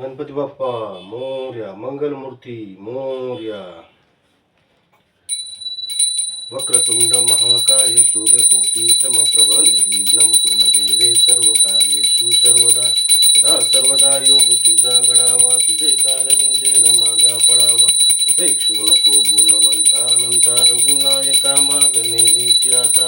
गणपती बाप्पा मोरया. मंगलमूर्ती मोरया. वक्रतुंड महाकाय सूर्यकोटी समप्रभ निर्विघ्नं कुरु मे देवे सर्वकार्येषु सर्वदा. सदा सर्वदा योग तुझा घडावा, तुझे कारणे देह माझा पडावा. उपेक्षू नको गुणवंता अनंता, रघुनायका मागणे हेची आता.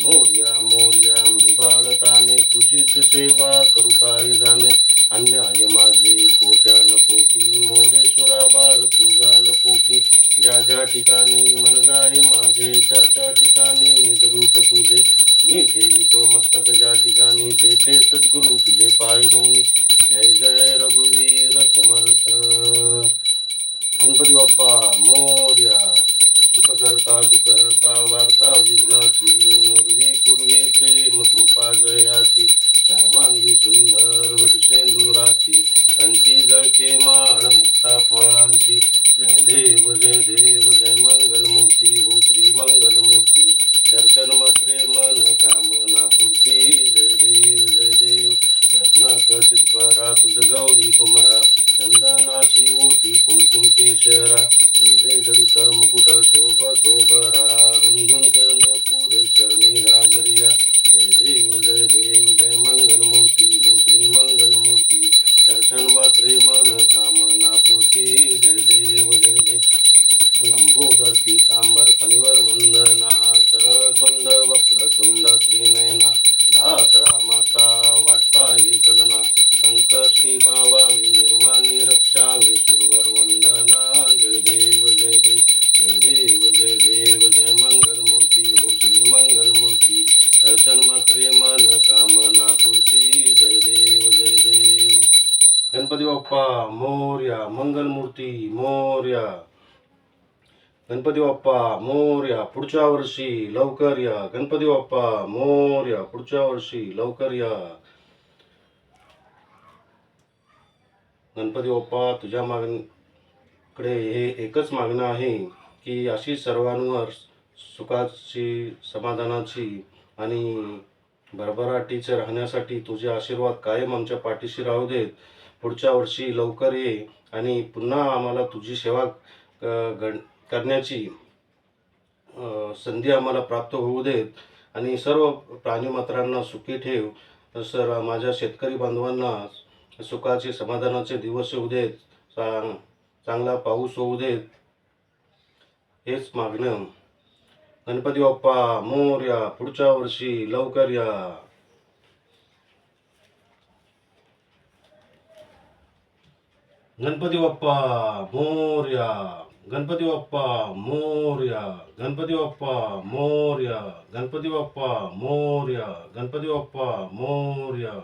मोरया मोरया मी बाळताने, तुझीच सेवा करू काय जाणे. अन्याय माझे कोट्यान कोटी, मोरेश्वरा बाळ तू घाल पोटी. ज्या ज्या ठिकाणी मन जाय माझे, त्या त्या ठिकाणी निजरूप तुझे. मी ठेवितो मस्तक ज्या ठिकाणी, ते सद्गुरु तुझे पाय दोन्ही. जय जय रघुवीर समर्थ. गणपती बाप्पा मोरया. सुख करता दुःख हरता वार्ता विघ्नाची, नुरवी पूर्वी प्रेम कृपा जयाची. सर्वांगी सुंदर वटसेंदुराची, कंठी जळके माळ मुक्ता फळांची. जय देव जय देव जय मंगलमूर्ती हो श्री मंगलमूर्ती. दर्शन मात्रे मन कामना पूर्ती. जय देव जय देव. रत्नाकचित परा तुझ गौरी कुमरा, चंदनाची ओटी कुमकुम केशरा. हिरे जडित मुकुट शोभतो बरा, रुंझुन पुरे चरणी राजरिया. जय देव जय देव जय मंगलमूर्ती हो श्री मंगलमूर्ती. दर्शन मात्रे मन कामना पूर्ती. जय देव जय देव. लंबोदर पीतांबर फणीवर वंदना, सरतुंड वक्रतुंड त्रिनयना. दास रामाचा वाटपाही सदना, संकष्टी पावावी निर्वाणी रक्षावे सुरवर वंदना. जय देव जय देव जय देव जय देव जय मंगलमूर्ती हो श्री मंगलमूर्ती. दर्शन मात्रे मन कामना पूर्ती. जय देव जय देव. गणपती बाप्पा मोरया. मंगलमूर्ती मोरया. गणपती बाप्पा मोरया. पुढच्या वर्षी लवकर या. गणपती बाप्पा मोरया. पुढच्या वर्षी लवकर या. गणपती बाप्पा तुझ्या मागणीकडे हे एकच मागणं आहे की अशी सर्वांवर सुखाची समाधानाची आणि भरभराटीचे राहण्यासाठी तुझे आशीर्वाद कायम आमच्या पाठीशी राहू देत. पुढच्या वर्षी लवकर ये आणि पुन्हा आम्हाला तुझी सेवा करण्याची संधी आम्हाला प्राप्त होऊ देत. आणि सर्व प्राणीमात्रांना सुखी ठेव. सर माझ्या शेतकरी बांधवांना सुखाचे समाधानाचे दिवस होऊ देत. चांगला पाऊस होऊ देत. हेच मागणं. गणपती बाप्पा मोरया. पुढच्या वर्षी लवकर या. गणपती बाप्पा मोरया. गणपती बाप्पा मोरया. गणपती बाप्पा मोरया. गणपती बाप्पा मोरया. गणपती बाप्पा मोरया.